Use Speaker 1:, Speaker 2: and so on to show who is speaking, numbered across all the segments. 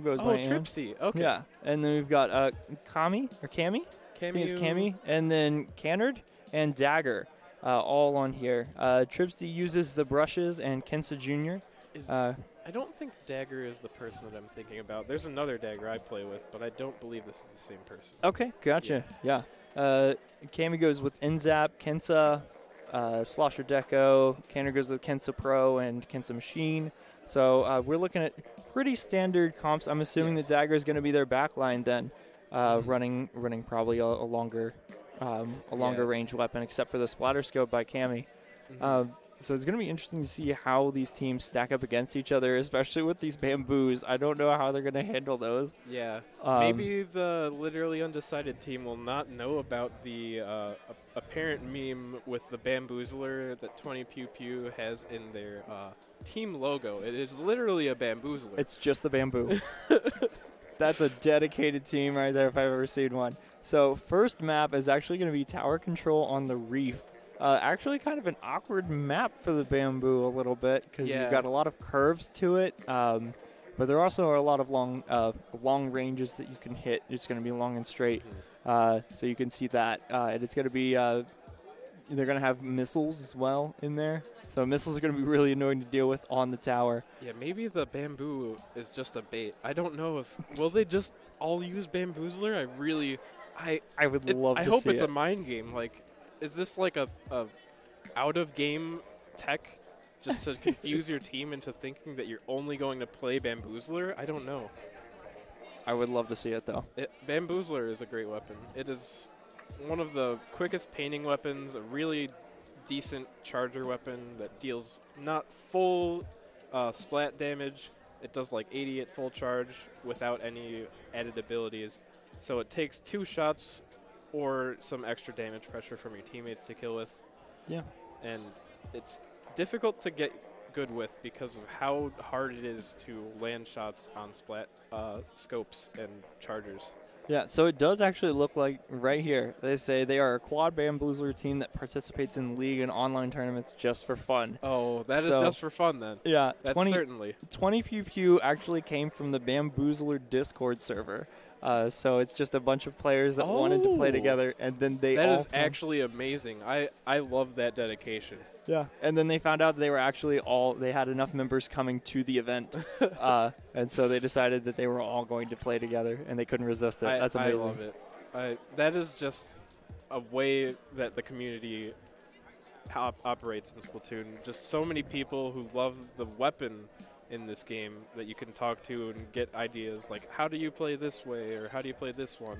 Speaker 1: goes
Speaker 2: Oh,
Speaker 1: by Ann.
Speaker 2: Tripsy. Okay.
Speaker 1: Yeah, and then we've got Kami or Cammy. I think it's Cammy, and then Cannard and Dagger, all on here. Tripsy uses the brushes, and Kensa Jr.
Speaker 2: I don't think Dagger is the person that I'm thinking about. There's another Dagger I play with, but I don't believe this is the same person.
Speaker 1: Okay, gotcha. Yeah. Cammy goes with Nzap, Kensa, Slosher Deco. Cannard goes with Kensa Pro and Kensa Machine. So we're looking at pretty standard comps. I'm assuming the Dagger is going to be their backline then, running probably a longer range weapon, except for the splatter scope by Cammy. So it's going to be interesting to see how these teams stack up against each other, especially with these bamboos. I don't know how they're going to handle those.
Speaker 2: Yeah. Maybe the literally undecided team will not know about the apparent meme with the bamboozler that 20PewPew has in their team logo. It is literally a bamboozler.
Speaker 1: It's just the bamboo. That's a dedicated team right there if I've ever seen one. So first map is actually going to be tower control on the reef. Actually kind of an awkward map for the bamboo a little bit because you've got a lot of curves to it. But there also are a lot of long ranges that you can hit. It's going to be long and straight. So you can see that. And it's going to be, they're going to have missiles as well in there. So missiles are going to be really annoying to deal with on the tower.
Speaker 2: Yeah, maybe the bamboo is just a bait. I don't know if, will they just all use bamboozler?
Speaker 1: I would love to see it.
Speaker 2: I hope it's a mind game. Like, is this like a out-of-game tech just to confuse your team into thinking that you're only going to play bamboozler? I don't know.
Speaker 1: I would love to see it, though.
Speaker 2: Bamboozler is a great weapon. It is one of the quickest painting weapons, a really decent charger weapon that deals not full splat damage. It does like 80 at full charge without any added abilities. So it takes 2 shots or some extra damage pressure from your teammates to kill with.
Speaker 1: Yeah.
Speaker 2: And it's difficult to get good with because of how hard it is to land shots on splat scopes and chargers.
Speaker 1: Yeah, so it does actually look like right here. They say they are a quad bamboozler team that participates in league and online tournaments just for fun.
Speaker 2: Oh, that is just for fun then.
Speaker 1: Yeah,
Speaker 2: that's certainly.
Speaker 1: 20PewPew actually came from the Bamboozler Discord server. So it's just a bunch of players that wanted to play together, and then they
Speaker 2: That is actually amazing. I love that dedication.
Speaker 1: Yeah, and then they found out they were actually they had enough members coming to the event, and so they decided that they were all going to play together, and they couldn't resist it. That's amazing.
Speaker 2: I love it. That is just a way that the community operates in Splatoon. Just so many people who love the weapon in this game that you can talk to and get ideas like, how do you play this way, or how do you play this one,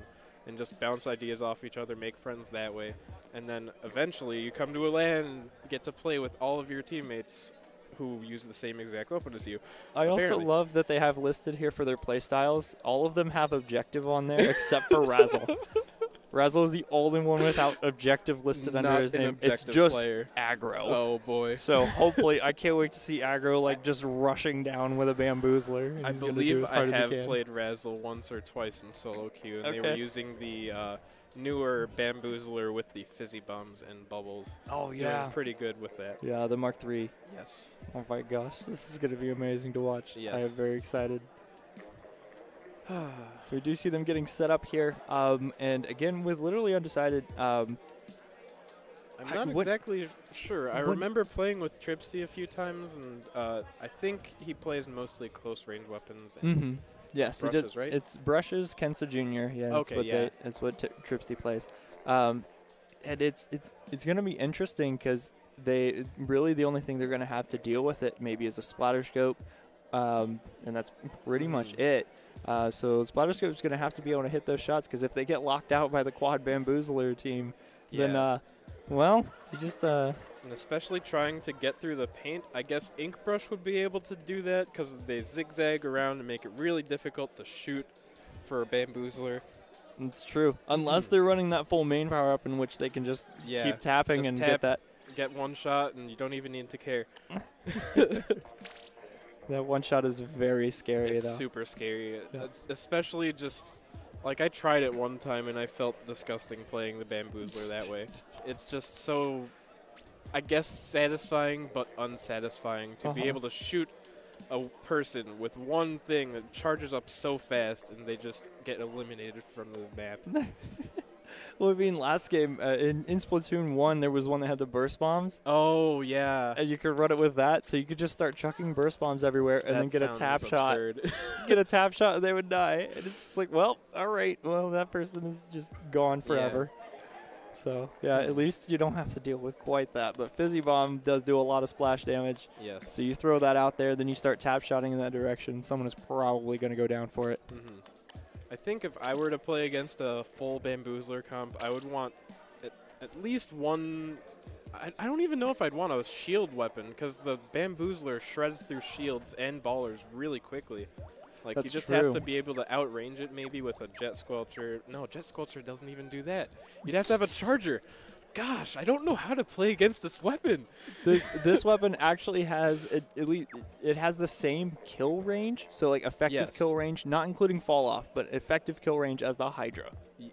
Speaker 2: and just bounce ideas off each other, make friends that way. And then eventually you come to a LAN and get to play with all of your teammates who use the same exact weapon as you.
Speaker 1: I also love that they have listed here for their play styles. All of them have objective on there except for Razzle. Razzle is the only one without objective listed under his name. It's just aggro.
Speaker 2: Oh, boy.
Speaker 1: So hopefully, I can't wait to see aggro like just rushing down with a bamboozler.
Speaker 2: I believe I have played Razzle once or twice in solo queue, and they were using the newer bamboozler with the fizzy bombs and bubbles.
Speaker 1: Oh, yeah.
Speaker 2: Doing pretty good with that.
Speaker 1: Yeah, the Mark III.
Speaker 2: Yes.
Speaker 1: Oh, my gosh. This is going to be amazing to watch.
Speaker 2: Yes.
Speaker 1: I am very excited. So we do see them getting set up here, and again with literally undecided.
Speaker 2: I'm not exactly sure. I remember playing with Tripsy a few times, and I think he plays mostly close range weapons. And
Speaker 1: yes,
Speaker 2: brushes, right?
Speaker 1: It's brushes, Kensa Jr. Yeah, that's what Tripsy plays, and it's going to be interesting because they really the only thing they're going to have to deal with it maybe is a splatter scope, and that's pretty much it. So Splatter Scope's going to have to be able to hit those shots because if they get locked out by the quad bamboozler team, then, well, you just...
Speaker 2: And especially trying to get through the paint, I guess Ink Brush would be able to do that because they zigzag around and make it really difficult to shoot for a bamboozler.
Speaker 1: It's true. Unless they're running that full main power up in which they can just keep tapping and get that...
Speaker 2: Get one shot and you don't even need to care.
Speaker 1: That one shot is very scary,
Speaker 2: It's super scary, especially just, like, I tried it one time and I felt disgusting playing the bamboozler that way. It's just so, I guess, satisfying but unsatisfying to be able to shoot a person with one thing that charges up so fast, and they just get eliminated from the map.
Speaker 1: Well, I mean, last game in Splatoon 1, there was one that had the burst bombs.
Speaker 2: Oh, yeah.
Speaker 1: And you could run it with that, so you could just start chucking burst bombs everywhere and then get a tap shot. Get a tap shot and they would die. And it's just like, well, all right. Well, that person is just gone forever. Yeah. So, yeah, at least you don't have to deal with quite that. But Fizzy Bomb does do a lot of splash damage.
Speaker 2: Yes.
Speaker 1: So you throw that out there, then you start tap shotting in that direction. Someone is probably going to go down for it.
Speaker 2: Mm-hmm. I think if I were to play against a full Bamboozler comp, I would want at least one. I don't even know if I'd want a shield weapon, because the Bamboozler shreds through shields and ballers really quickly. Like,
Speaker 1: That's
Speaker 2: you just
Speaker 1: true.
Speaker 2: have to be able to outrange it maybe with a Jet Squelcher. No, Jet Squelcher doesn't even do that. You'd have to have a Charger. Gosh, I don't know how to play against this weapon.
Speaker 1: This weapon actually has at least it has the same kill range, so like effective kill range, not including fall off, but effective kill range as the Hydra.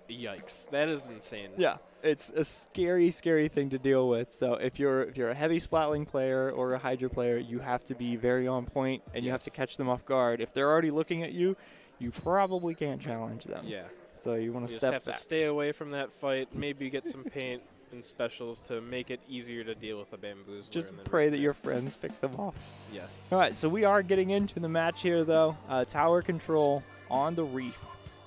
Speaker 2: Yikes, that is insane.
Speaker 1: Yeah, it's a scary, scary thing to deal with. So if you're a heavy Splatling player or a Hydra player, you have to be very on point and you have to catch them off guard. If they're already looking at you, you probably can't challenge them.
Speaker 2: Yeah.
Speaker 1: So you want to
Speaker 2: step back.
Speaker 1: Just have
Speaker 2: to stay away from that fight. Maybe get some paint and specials to make it easier to deal with a Bamboozler.
Speaker 1: Just pray that your friends pick them off.
Speaker 2: Yes.
Speaker 1: All right, so we are getting into the match here, though. Tower control on the reef.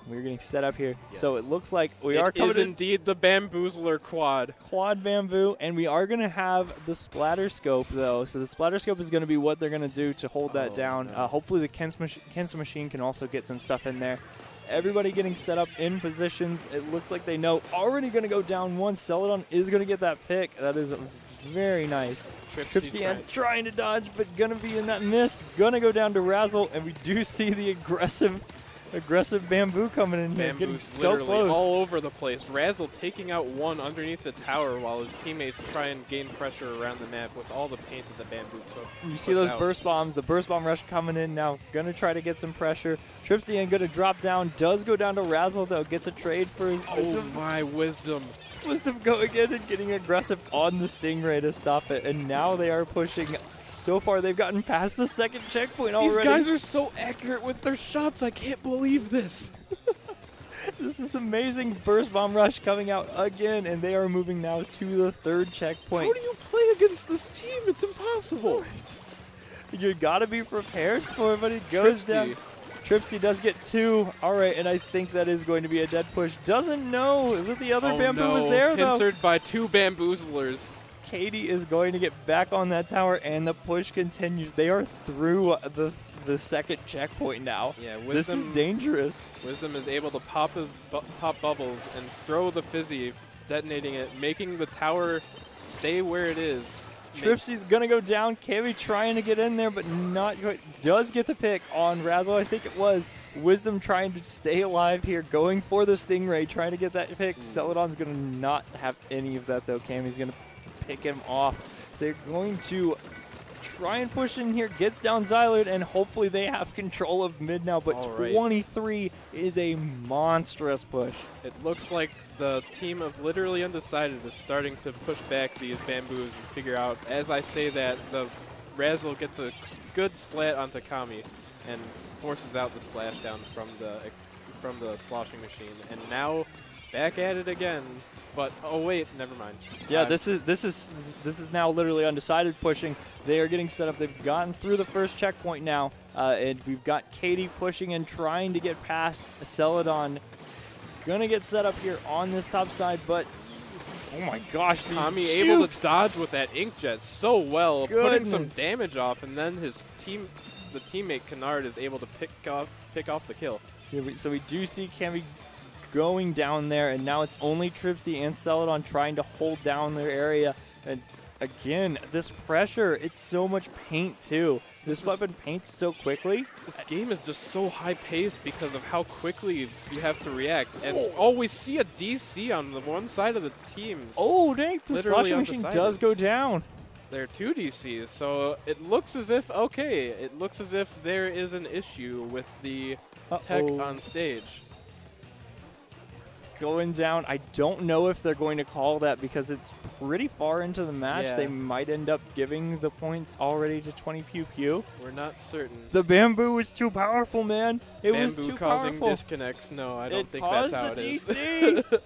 Speaker 1: We're getting set up here. Yes. So it looks like we are coming.
Speaker 2: It is indeed the Bamboozler quad.
Speaker 1: Quad bamboo, and we are going to have the splatter scope, though. So the splatter scope is going to be what they're going to do to hold that down. No. Hopefully the Kensa machine can also get some stuff in there. Everybody getting set up in positions. It looks like they know. Already going to go down one. Celadon is going to get that pick. That is very nice. Tripsy trying to dodge, but going to be in that miss. Going to go down to Razzle, and we do see the aggressive bamboo coming in here, getting so close.
Speaker 2: All over the place. Razzle taking out one underneath the tower while his teammates try and gain pressure around the map with all the paint that the bamboo took.
Speaker 1: You see those burst bombs, the burst bomb rush coming in now. Gonna try to get some pressure. Tripsy gonna drop down, does go down to Razzle though, gets a trade for his
Speaker 2: my Wisdom.
Speaker 1: Wisdom going in and getting aggressive on the Stingray to stop it, and now they are pushing. So far, they've gotten past the second checkpoint already.
Speaker 2: These guys are so accurate with their shots. I can't believe this.
Speaker 1: This is amazing. Burst bomb rush coming out again, and they are moving now to the third checkpoint.
Speaker 2: How do you play against this team? It's impossible.
Speaker 1: You got to be prepared for it, but it goes down. Tripsy does get two. All right, and I think that is going to be a dead push. Doesn't know that the other bamboo was there, though.
Speaker 2: Pincered by two Bamboozlers.
Speaker 1: Katie is going to get back on that tower, and the push continues. They are through the second checkpoint now.
Speaker 2: Yeah, Wisdom,
Speaker 1: this is dangerous.
Speaker 2: Wisdom is able to pop bubbles and throw the Fizzy, detonating it, making the tower stay where it is.
Speaker 1: Tripsy's going to go down. Kami trying to get in there, but not quite. Does get the pick on Razzle, I think it was. Wisdom trying to stay alive here, going for the Stingray, trying to get that pick. Celadon's going to not have any of that, though. Kami's going to pick him off. They're going to try and push in here, gets down Xylard, and hopefully they have control of mid now, but 23 is a monstrous push.
Speaker 2: It looks like the team of literally Undecided is starting to push back these bamboos and figure out, as I say that, the Razzle gets a good splat onto Kami and forces out the splashdown from the sloshing machine, and now back at it again. But oh wait, never mind.
Speaker 1: Yeah, this is now literally Undecided pushing. They are getting set up. They've gotten through the first checkpoint now, and we've got Katie pushing and trying to get past Celadon. Gonna get set up here on this top side, but oh my gosh, these
Speaker 2: Kami able to dodge with that Inkjet so well, putting some damage off, and then the teammate Kennard is able to pick off the kill.
Speaker 1: Yeah, so we do see Kami going down there, and now it's only Tripsy and Celadon trying to hold down their area. And again, this pressure, it's so much paint too. This weapon paints so quickly.
Speaker 2: This game is just so high-paced because of how quickly you have to react. And we see a DC on the one side of the teams.
Speaker 1: Oh, dang, the sloshing machine does go down.
Speaker 2: There are two DCs, so it looks as if, it looks as if there is an issue with the tech on stage.
Speaker 1: going down. I don't know if they're going to call that because it's pretty far into the match.
Speaker 2: Yeah.
Speaker 1: They might end up giving the points already to 20PewPew.
Speaker 2: We're not certain.
Speaker 1: The bamboo was too powerful, man. It was
Speaker 2: Bamboo
Speaker 1: too
Speaker 2: causing
Speaker 1: powerful.
Speaker 2: disconnects. No, I don't think
Speaker 1: caused
Speaker 2: that's how
Speaker 1: the
Speaker 2: it is.
Speaker 1: DC.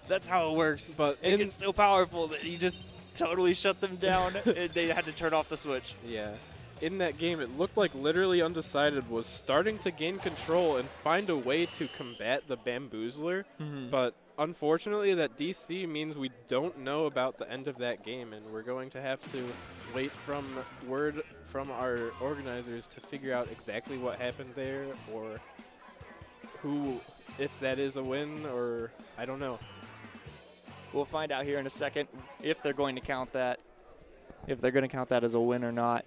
Speaker 1: That's how it works.
Speaker 2: But
Speaker 1: it gets so powerful that you just totally shut them down. And they had to turn off the switch.
Speaker 2: Yeah. In that game, it looked like literally Undecided was starting to gain control and find a way to combat the Bamboozler. But unfortunately, that DC means we don't know about the end of that game, and we're going to have to wait from word from our organizers to figure out exactly what happened there, or who, if that is a win, or I don't know.
Speaker 1: We'll find out here in a second if they're going to count that, if they're going to count that as a win or not.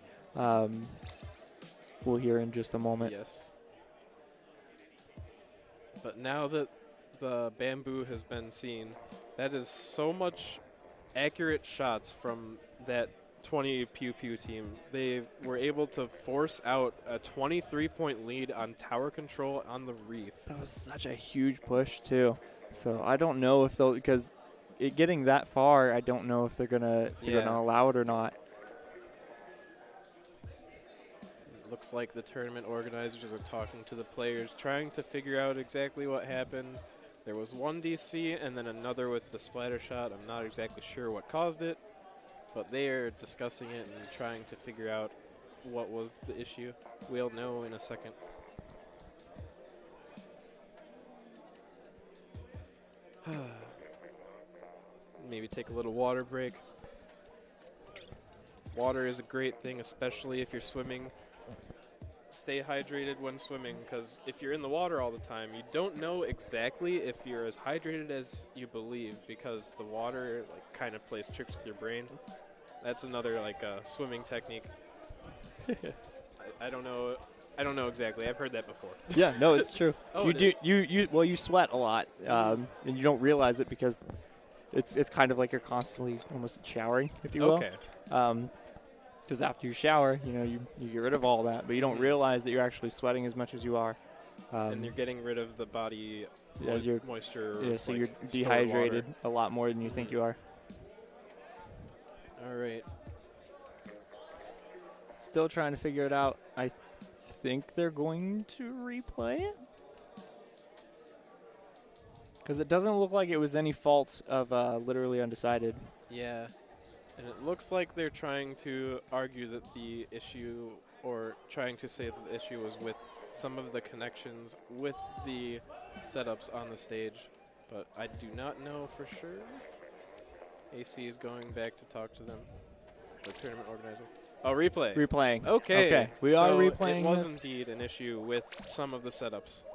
Speaker 1: We'll hear in just a moment.
Speaker 2: Yes. But now that the bamboo has been seen, that is so much accurate shots from that 20PewPew team. They were able to force out a 23-point lead on tower control on the reef.
Speaker 1: That was such a huge push, too. So I don't know if they'll, because getting that far, I don't know if they're gonna allow it or not.
Speaker 2: Looks like the tournament organizers are talking to the players, trying to figure out exactly what happened. There was one DC and then another with the splatter shot. I'm not exactly sure what caused it, but they are discussing it and trying to figure out what was the issue. We'll know in a second. Maybe take a little water break. Water is a great thing, especially if you're swimming. Stay hydrated when swimming, because if you're in the water all the time, you don't know exactly if you're as hydrated as you believe, because the water kind of plays tricks with your brain. That's another swimming technique. I don't know. I don't know exactly. I've heard that before.
Speaker 1: Yeah, no, it's true.
Speaker 2: Oh,
Speaker 1: you do. You sweat a lot, and you don't realize it because it's kind of like you're constantly almost showering, if you will.
Speaker 2: Okay.
Speaker 1: Because after you shower, you get rid of all that, but you don't realize that you're actually sweating as much as you are.
Speaker 2: And you're getting rid of the body moisture.
Speaker 1: Yeah, so you're dehydrated a lot more than you think you are.
Speaker 2: All right.
Speaker 1: Still trying to figure it out. I think they're going to replay it. Because it doesn't look like it was any fault of literally Undecided.
Speaker 2: Yeah. And it looks like they're trying to argue that the issue, or trying to say that the issue was with some of the connections with the setups on the stage, but I do not know for sure. AC is going back to talk to them, the tournament organizer. Oh, replay.
Speaker 1: Replaying.
Speaker 2: Okay.
Speaker 1: We are replaying
Speaker 2: it was
Speaker 1: this.
Speaker 2: indeed an issue with some of the setups.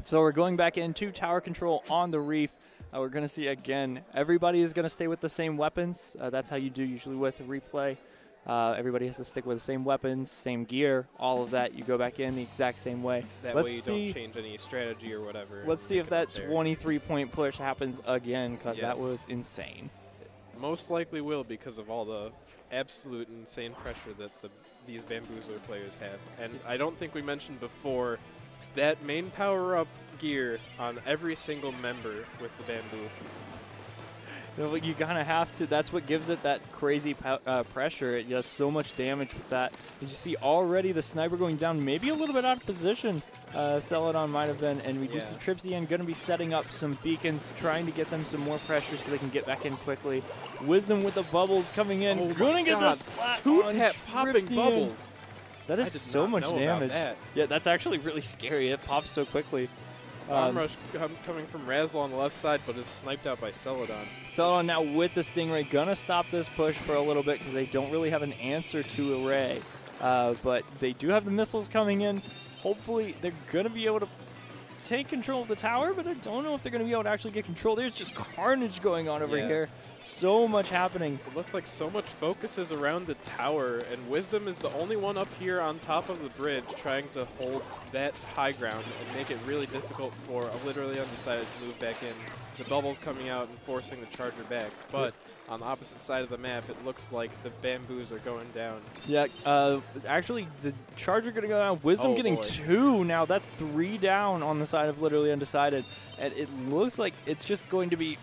Speaker 1: So we're going back into tower control on the reef. We're going to see, again, everybody is going to stay with the same weapons. That's how you do usually with a replay. Everybody has to stick with the same weapons, same gear, all of that. You go back in the exact same way.
Speaker 2: That way you don't change any strategy or whatever.
Speaker 1: Let's see if that 23-point push happens again, because that
Speaker 2: Yes.
Speaker 1: was insane.
Speaker 2: Most likely will, because of all the absolute insane pressure that these Bamboozler players have. And I don't think we mentioned before that main power-up gear on every single member with the bamboo.
Speaker 1: You kind of have to. That's what gives it that crazy pressure. It does so much damage with that. Did you see already the sniper going down, maybe a little bit out of position? Celadon might have been. And we do see Tripsian going to be setting up some beacons, trying to get them some more pressure so they can get back in quickly. Wisdom with the bubbles coming in.
Speaker 2: Oh
Speaker 1: going to get the splat.
Speaker 2: Two-tap popping bubbles.
Speaker 1: That is so much damage. Yeah, that's actually really scary. It pops so quickly.
Speaker 2: Bomb rush coming from Razzle on the left side, but is sniped out by Celadon.
Speaker 1: Celadon now with the Stingray, gonna stop this push for a little bit because they don't really have an answer to Array. But they do have the missiles coming in. Hopefully they're gonna be able to take control of the tower, but I don't know if they're gonna be able to actually get control. There's just carnage going on over here. So much happening.
Speaker 2: It looks like so much focus is around the tower, and Wisdom is the only one up here on top of the bridge trying to hold that high ground and make it really difficult for a literally Undecided to move back in. the bubbles coming out and forcing the charger back. But on the opposite side of the map, it looks like the bamboos are going down.
Speaker 1: Yeah, actually, the charger going to go down. Wisdom getting 2 now. That's 3 down on the side of literally Undecided. And it looks like it's just going to be,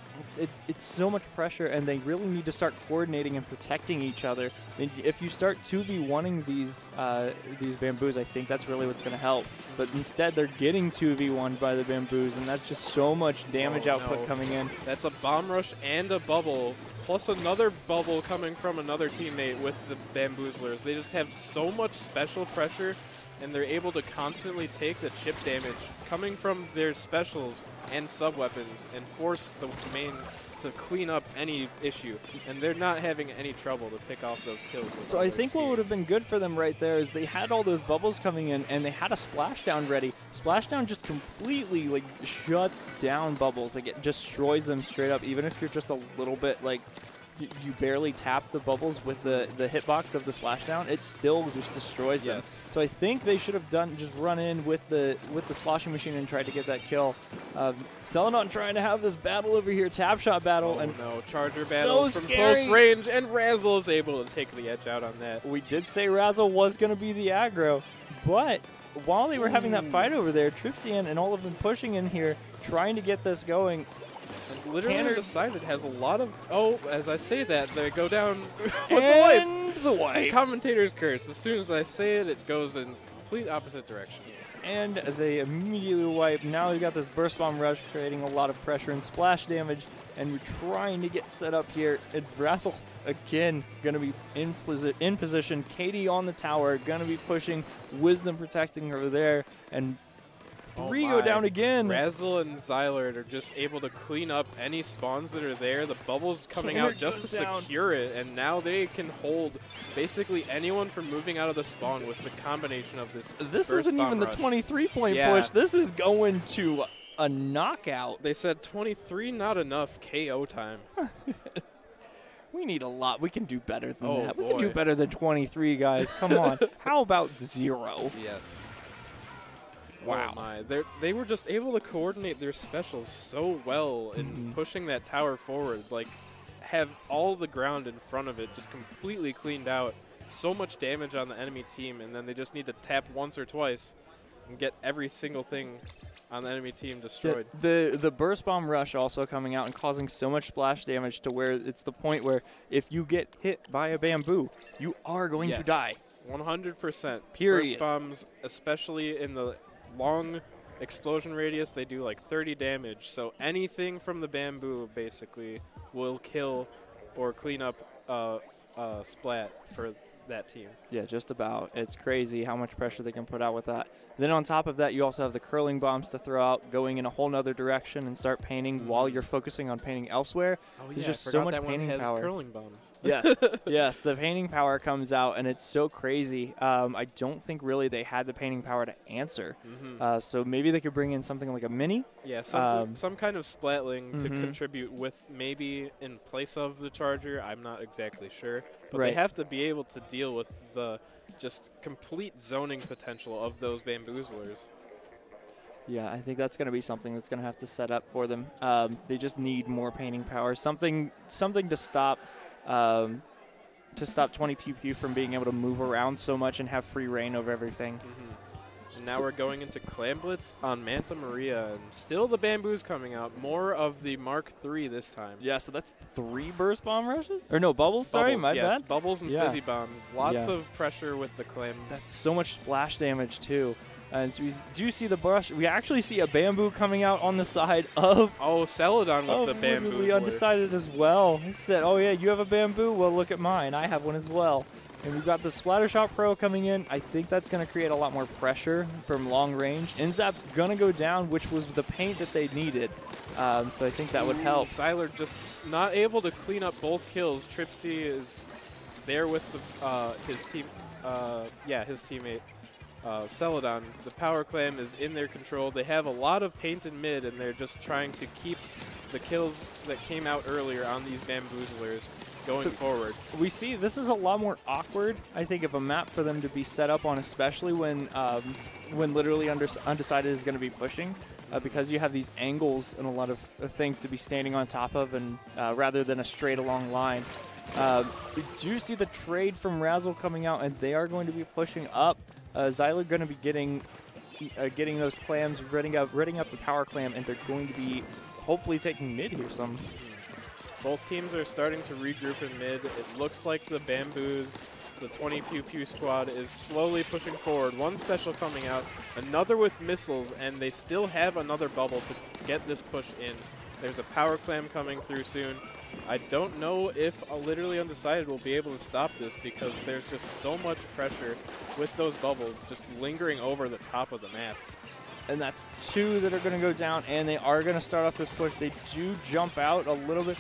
Speaker 1: it's so much pressure, and they really need to start coordinating and protecting each other. And if you start 2v1ing these bamboos, I think that's really what's going to help. But instead, they're getting 2v1'd by the bamboos, and that's just so much damage output coming in.
Speaker 2: That's a bomb rush and a bubble, plus another bubble coming from another teammate with the bamboozlers. They just have so much special pressure, and they're able to constantly take the chip damage coming from their specials and sub-weapons and force the main to clean up any issue. And they're not having any trouble to pick off those kills.
Speaker 1: So I think what would have been good for them right there is they had all those bubbles coming in, and they had a splashdown ready. Splashdown just completely like shuts down bubbles. Like it destroys them straight up, even if you're just a little bit like you barely tap the bubbles with the hitbox of the splashdown, it still just destroys them. So I think they should have just run in with the sloshing machine and tried to get that kill. Celadon trying to have this battle over here, tap shot battle, and
Speaker 2: no, charger battles from close range, and Razzle is able to take the edge out on that.
Speaker 1: We did say Razzle was going to be the aggro, but while they were having that fight over there, Tripsian and all of them pushing in here, trying to get this going.
Speaker 2: And literally Undecided has a lot of, as I say that, they go down with
Speaker 1: and the wipe.
Speaker 2: Commentator's curse. As soon as I say it, it goes in complete opposite direction.
Speaker 1: And they immediately wipe. Now we've got this burst bomb rush creating a lot of pressure and splash damage, and we're trying to get set up here. And Razzle, again, going to be in position. Katie on the tower, going to be pushing. Wisdom protecting her there, and 3 go down again.
Speaker 2: Razzle and Xylard are just able to clean up any spawns that are there. The bubbles coming out just to secure it, and now they can hold basically anyone from moving out of the spawn with the combination of this.
Speaker 1: This isn't even the 23-point push. This is going to a knockout.
Speaker 2: They said 23, not enough. KO time.
Speaker 1: We need a lot. We can do better than that. We can do better than 23, guys. Come on. How about 0?
Speaker 2: Yes.
Speaker 1: Wow.
Speaker 2: Oh my. They were just able to coordinate their specials so well in pushing that tower forward. Like, have all the ground in front of it just completely cleaned out. So much damage on the enemy team, and then they just need to tap once or twice and get every single thing on the enemy team destroyed.
Speaker 1: The burst bomb rush also coming out and causing so much splash damage to where it's the point where if you get hit by a bamboo, you are going to die.
Speaker 2: 100%.
Speaker 1: Period.
Speaker 2: Burst bombs, especially in the long explosion radius, they do like 30 damage. So anything from the bamboo basically will kill or clean up splat for that team.
Speaker 1: Yeah, just about. It's crazy how much pressure they can put out with that. Then on top of that, you also have the curling bombs to throw out, going in a whole nother direction and start painting while you're focusing on painting elsewhere. There's just so much painting power.
Speaker 2: Curling bombs.
Speaker 1: Yes, yes, the painting power comes out, and it's so crazy. I don't think really they had the painting power to answer. So maybe they could bring in something like a mini.
Speaker 2: Yeah, some kind of splatling to contribute with, maybe in place of the charger. I'm not exactly sure. But they have to be able to deal with the just complete zoning potential of those bamboozlers.
Speaker 1: Yeah, I think that's going to be something that's going to have to set up for them. They just need more painting power, something to stop 20PewPew from being able to move around so much and have free reign over everything.
Speaker 2: And now we're going into Clam Blitz on Manta Maria, and still the bamboos coming out. More of the Mark III this time.
Speaker 1: Yeah, so that's 3 burst bomb rushes? Or no, bubbles, sorry, my bad.
Speaker 2: Bubbles and fizzy bombs. Lots of pressure with the clams.
Speaker 1: That's so much splash damage, too. And so we do see the brush. We actually see a bamboo coming out on the side of...
Speaker 2: Oh, Celadon with the bamboo.
Speaker 1: We Undecided as well. He said, oh, yeah, you have a bamboo? Well, look at mine. I have one as well. And we've got the Splattershot Pro coming in. I think that's going to create a lot more pressure from long range. Inzap's going to go down, which was the paint that they needed. So I think that would help.
Speaker 2: Xylard just not able to clean up both kills. Tripsy is there with his team. His teammate. Celadon. The power clam is in their control. They have a lot of paint in mid, and they're just trying to keep the kills that came out earlier on these bamboozlers. going forward.
Speaker 1: We see this is a lot more awkward, I think, of a map for them to be set up on, especially when literally Undecided is going to be pushing, because you have these angles and a lot of things to be standing on top of, and rather than a straight along line. Did you see the trade from Razzle coming out, and they are going to be pushing up? Zyler going to be getting those clams, reading up the power clam, and they're going to be hopefully taking mid here some.
Speaker 2: Both teams are starting to regroup in mid. It looks like the Bamboos, the 20PewPew squad, is slowly pushing forward. One special coming out, another with missiles, and they still have another bubble to get this push in. There's a power clam coming through soon. I don't know if Literally Undecided will be able to stop this, because there's just so much pressure with those bubbles just lingering over the top of the map.
Speaker 1: And that's 2 that are going to go down, and they are going to start off this push. They do jump out a little bit.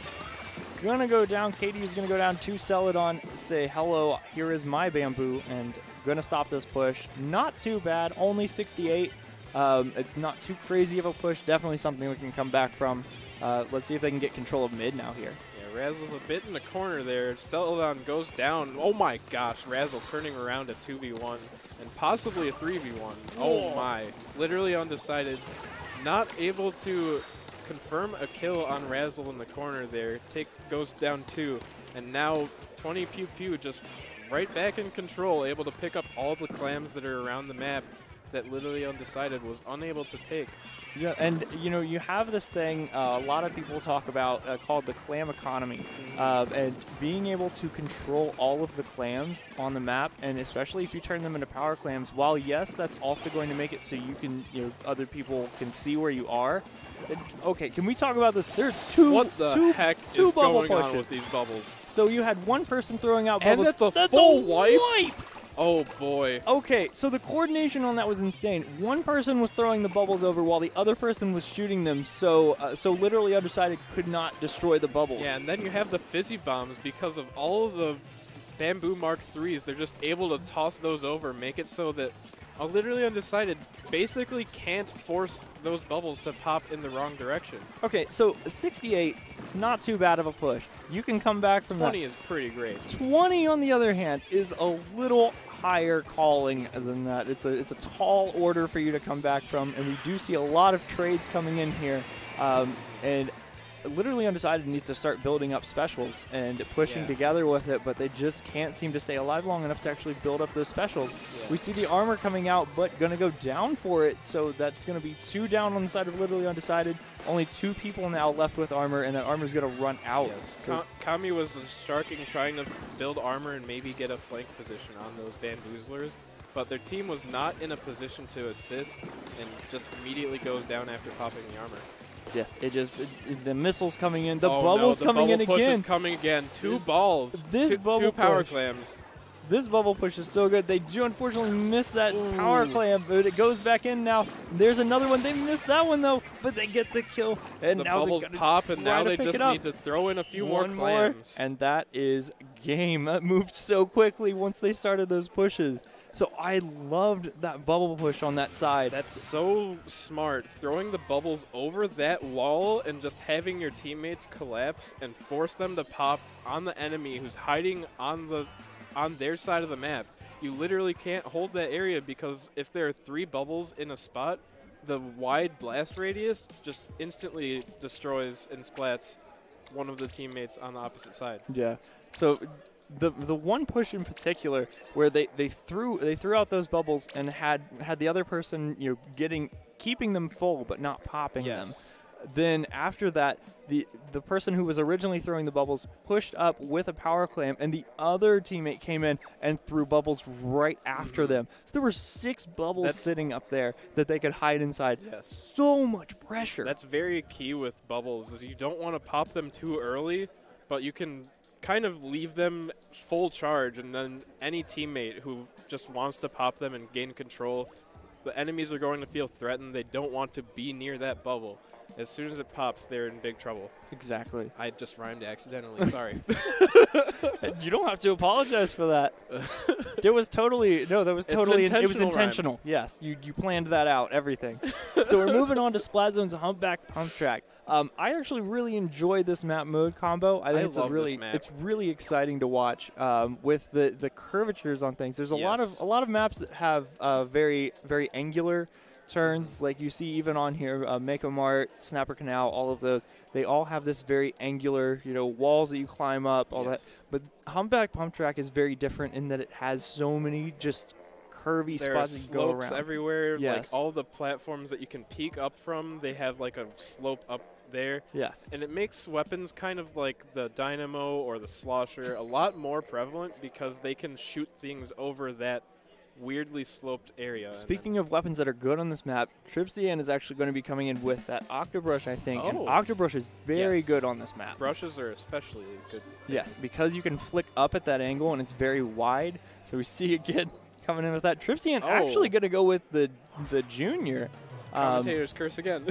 Speaker 1: Going to go down. Katie is going to go down to Celadon, say, hello, here is my bamboo, and going to stop this push. Not too bad, only 68. It's not too crazy of a push. Definitely something we can come back from. Let's see if they can get control of mid now here.
Speaker 2: Yeah, Razzle's a bit in the corner there. Celadon goes down. Oh my gosh, Razzle turning around a 2v1 and possibly a 3v1. Oh my. Literally Undecided. Not able to confirm a kill on Razzle in the corner there. Goes down 2. And now 20PewPew just right back in control, able to pick up all the clams that are around the map that Literally Undecided was unable to take.
Speaker 1: Yeah, and you know, you have this thing a lot of people talk about called the clam economy, and being able to control all of the clams on the map, and especially if you turn them into power clams, while yes, that's also going to make it so you can, other people can see where you are. Okay, can we talk about this? There are two
Speaker 2: heck
Speaker 1: two
Speaker 2: is
Speaker 1: bubble
Speaker 2: going
Speaker 1: pushes
Speaker 2: on with these bubbles?
Speaker 1: So you had one person throwing out bubbles.
Speaker 2: And that's a full wipe? Oh boy.
Speaker 1: Okay, so the coordination on that was insane. One person was throwing the bubbles over while the other person was shooting them, so Literally Undecided could not destroy the bubbles.
Speaker 2: Yeah, and then you have the fizzy bombs because of all of the Bamboo Mark 3s. They're just able to toss those over, make it so that Literally Undecided basically can't force those bubbles to pop in the wrong direction.
Speaker 1: Okay, so 68, not too bad of a push. You can come back from
Speaker 2: 20 is pretty great.
Speaker 1: 20, on the other hand, is a little higher calling than that. It's a tall order for you to come back from, and we do see a lot of trades coming in here, and Literally Undecided needs to start building up specials and pushing together with it, but they just can't seem to stay alive long enough to actually build up those specials. We see the armor coming out, but going to go down for it, so that's going to be 2 down on the side of Literally Undecided. Only 2 people now left with armor, and that armor is going to run out.
Speaker 2: Yes, Kami was sharking, trying to build armor and maybe get a flank position on those bamboozlers, but their team was not in a position to assist and just immediately goes down after popping the armor.
Speaker 1: Yeah, the missiles coming in, the bubbles coming in again.
Speaker 2: The bubble push is coming again. 2 balls, two power clams.
Speaker 1: This bubble push is so good. They do unfortunately miss that power clam, but it goes back in now. There's another one. They missed that one though, but they get the kill. And
Speaker 2: the
Speaker 1: now
Speaker 2: bubbles pop, and now they just need to throw in a few more clams.
Speaker 1: And that is game. That moved so quickly once they started those pushes. So I loved that bubble push on that side.
Speaker 2: That's so smart. Throwing the bubbles over that wall and just having your teammates collapse and force them to pop on the enemy who's hiding on their side of the map. You literally can't hold that area, because if there are 3 bubbles in a spot, the wide blast radius just instantly destroys and splats one of the teammates on the opposite side.
Speaker 1: Yeah. So the one push in particular where they threw out those bubbles and had the other person keeping them full but not popping them. Then after that, the person who was originally throwing the bubbles pushed up with a power clam, and the other teammate came in and threw bubbles right after them. So there were 6 bubbles sitting up there that they could hide inside.
Speaker 2: Yes.
Speaker 1: So much pressure.
Speaker 2: That's very key with bubbles, is you don't want to pop them too early, but you can kind of leave them full charge, and then any teammate who just wants to pop them and gain control, the enemies are going to feel threatened. They don't want to be near that bubble. As soon as it pops, they're in big trouble.
Speaker 1: Exactly.
Speaker 2: I just rhymed accidentally. Sorry.
Speaker 1: You don't have to apologize for that. It was intentional.
Speaker 2: Rhyme.
Speaker 1: Yes, you planned that out, everything. So we're moving on to Splat Zone's Humpback Pump Track. I actually really enjoy this map mode combo. I think
Speaker 2: it's
Speaker 1: really exciting to watch with the curvatures on things. There's a lot of maps that have very angular turns, like you see even on here, Mako Mart, Snapper Canal, all of those. They all have this very angular, walls that you climb up, all that. But Humpback Pump Track is very different in that it has so many just curvy spots that you go around.
Speaker 2: Slopes everywhere.
Speaker 1: Yes.
Speaker 2: Like all the platforms that you can peek up from, they have like a slope up there.
Speaker 1: Yes.
Speaker 2: And it makes weapons kind of like the Dynamo or the Slosher a lot more prevalent because they can shoot things over that weirdly sloped area.
Speaker 1: Speaking of weapons that are good on this map, Tripsian is actually going to be coming in with that Octobrush, I think. And Octobrush is very good on this map.
Speaker 2: Brushes are especially good.
Speaker 1: Yes, because you can flick up at that angle and it's very wide. So we see again coming in with that. Tripsian actually going to go with the Junior.
Speaker 2: Commentators curse again.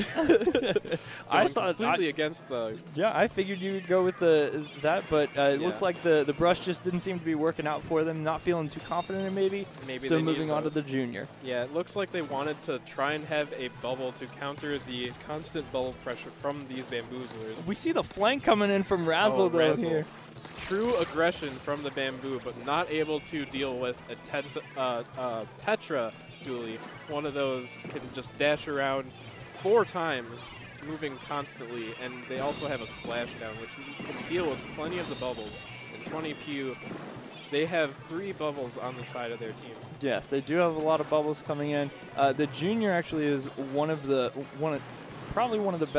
Speaker 1: I thought
Speaker 2: completely against the.
Speaker 1: Yeah, I figured you would go with that, but it looks like the brush just didn't seem to be working out for them. Not feeling too confident in maybe. So moving on to the Junior.
Speaker 2: Yeah, it looks like they wanted to try and have a bubble to counter the constant bubble pressure from these bamboozlers.
Speaker 1: We see the flank coming in from Razzle though here.
Speaker 2: True aggression from the bamboo, but not able to deal with a Tetra dually. One of those can just dash around 4 times, moving constantly, and they also have a splashdown, which can deal with plenty of the bubbles. And 20PewPew, they have 3 bubbles on the side of their team.
Speaker 1: Yes, they do have a lot of bubbles coming in. The Junior actually is probably one of the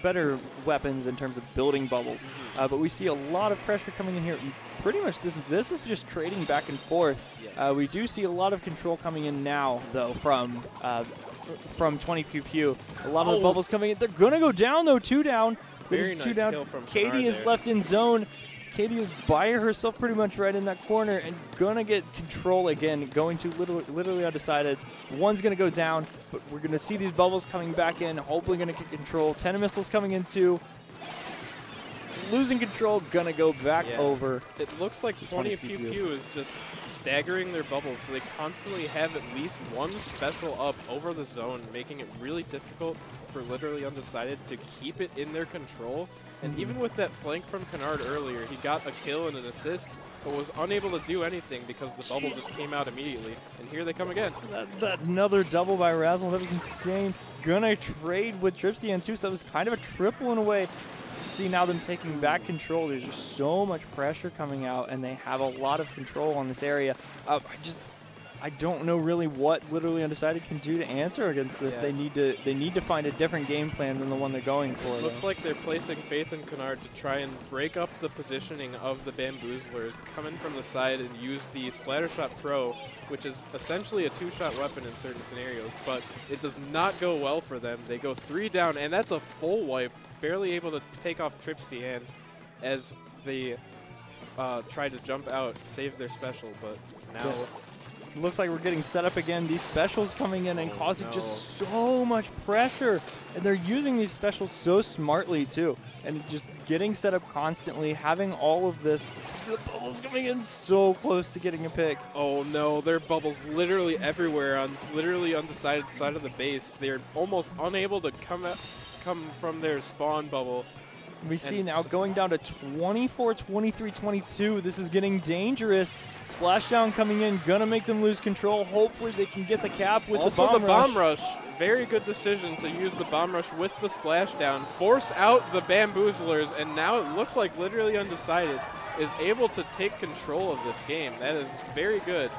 Speaker 1: better weapons in terms of building bubbles. But we see a lot of pressure coming in here. Pretty much this is just trading back and forth.
Speaker 2: Yes.
Speaker 1: We do see a lot of control coming in now, though, from 20PewPew. A lot of the bubbles coming in. They're going to go down, though. 2 down.
Speaker 2: Very nice kill from
Speaker 1: Katie is left in zone. Katie is by herself pretty much right in that corner and going to get control again, going to literally undecided. One's going to go down, but we're going to see these bubbles coming back in, hopefully going to get control. 10 missiles coming in too. Losing control, going to go back over.
Speaker 2: It looks like 20PewPew is just staggering their bubbles, so they constantly have at least one special up over the zone, making it really difficult for literally undecided to keep it in their control. And even with that flank from Kennard earlier, he got a kill and an assist, but was unable to do anything because the bubble just came out immediately. And here they come again.
Speaker 1: That another double by Razzle, that was insane. Gonna trade with Tripsian too, so that was kind of a triple in a way. See now them taking back control. There's just so much pressure coming out, and they have a lot of control on this area. I don't know really what literally Undecided can do to answer against this. They need to find a different game plan than the one they're going for.
Speaker 2: Looks like they're placing faith in Kennard to try and break up the positioning of the bamboozlers, come in from the side and use the Splattershot Pro, which is essentially a 2-shot weapon in certain scenarios, but it does not go well for them. They go 3 down, and that's a full wipe, barely able to take off Tripsian as they try to jump out, save their special, but now...
Speaker 1: Looks like we're getting set up again. These specials coming in and causing just so much pressure. And they're using these specials so smartly, too. And just getting set up constantly, having all of this. The bubbles coming in so close to getting a pick.
Speaker 2: Oh, no. There are bubbles literally everywhere on literally undecided side of the base. They're almost unable to come from their spawn bubble.
Speaker 1: We see now going down to 24, 23, 22. This is getting dangerous. Splashdown coming in, gonna make them lose control. Hopefully they can get the cap with
Speaker 2: also
Speaker 1: the bomb rush.
Speaker 2: Very good decision to use the bomb rush with the splashdown. Force out the bamboozlers, and now it looks like literally Undecided is able to take control of this game. That is very good.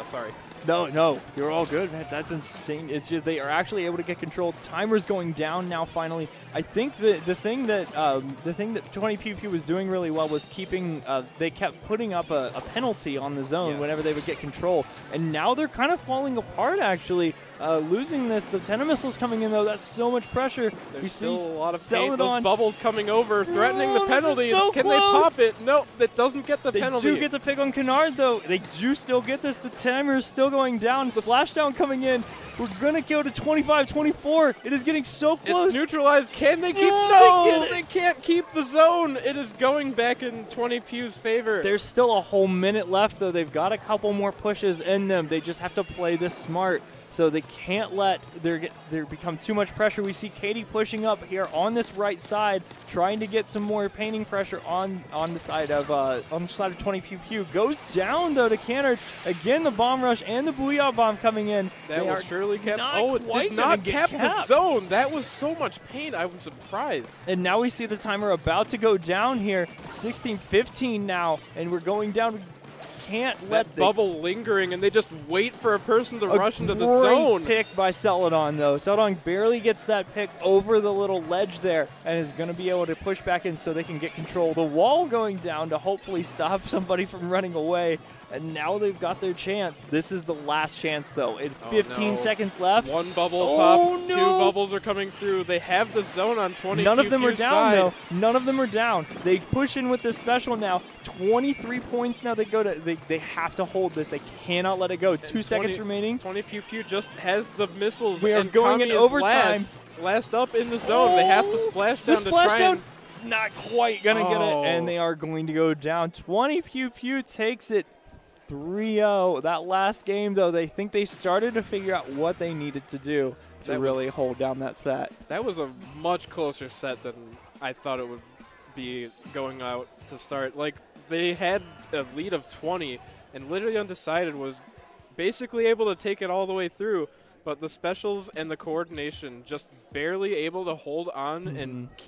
Speaker 2: Sorry.
Speaker 1: No, you're all good, man. That's insane. It's just they are actually able to get control. Timer's going down now. Finally, I think the thing that 20PewPew was doing really well was keeping. They kept putting up a penalty on the zone whenever they would get control, and now they're kind of falling apart. Actually, losing this. The 10 missiles coming in though. That's so much pressure.
Speaker 2: There's still a lot of pain. Those bubbles coming over, threatening the penalty.
Speaker 1: So
Speaker 2: Can
Speaker 1: close.
Speaker 2: they pop it? No, that doesn't get the penalty.
Speaker 1: They do get the pick on Kennard though. They do still get this. The timer is still going down. Splashdown coming in. We're gonna go to 25-24. It is getting so close.
Speaker 2: It's neutralized. Can they keep?
Speaker 1: No!
Speaker 2: They can't keep the zone. It is going back in 20Pew's favor.
Speaker 1: There's still a whole minute left though. They've got a couple more pushes in them. They just have to play this smart. so they can't let there become too much pressure. We see Katie pushing up here on this right side, trying to get some more painting pressure on the side of 20PewPew. Goes down though to Canard. Again, the bomb rush and the Booyah bomb coming in.
Speaker 2: That was surely kept. Oh, it
Speaker 1: quite
Speaker 2: did not
Speaker 1: gonna
Speaker 2: cap
Speaker 1: get
Speaker 2: the
Speaker 1: capped.
Speaker 2: zone. That was so much pain. I was surprised.
Speaker 1: And now we see the timer about to go down here. 16-15 now, and we're going down. We can't let
Speaker 2: that bubble lingering, and they just wait for a person to rush into the zone.
Speaker 1: Great pick by Celadon, though. Celadon barely gets that pick over the little ledge there and is going to be able to push back in so they can get control. The wall going down to hopefully stop somebody from running away. And now they've got their chance. This is the last chance, though. It's 15 seconds left.
Speaker 2: One bubble
Speaker 1: Oh,
Speaker 2: pop.
Speaker 1: no.
Speaker 2: 2 bubbles are coming through. They have the zone on 20.
Speaker 1: None of them are down,
Speaker 2: side.
Speaker 1: though. None of them are down. They push in with this special now. 23 points now. They go to. They have to hold this. They cannot let it go. 2 seconds remaining.
Speaker 2: 20PewPew just has the missiles.
Speaker 1: We are
Speaker 2: and
Speaker 1: going
Speaker 2: Kami
Speaker 1: in
Speaker 2: is
Speaker 1: overtime.
Speaker 2: Last up in the zone. They have to splash
Speaker 1: The
Speaker 2: down to
Speaker 1: splash
Speaker 2: try
Speaker 1: down.
Speaker 2: and
Speaker 1: Not quite gonna get it, and they are going to go down. 20PewPew takes it 3-0. That last game, though, they think they started to figure out what they needed to do to really hold down that set.
Speaker 2: That was a much closer set than I thought it would be going out to start. Like, they had a lead of 20, and literally Undecided was basically able to take it all the way through, but the specials and the coordination just barely able to hold on and keep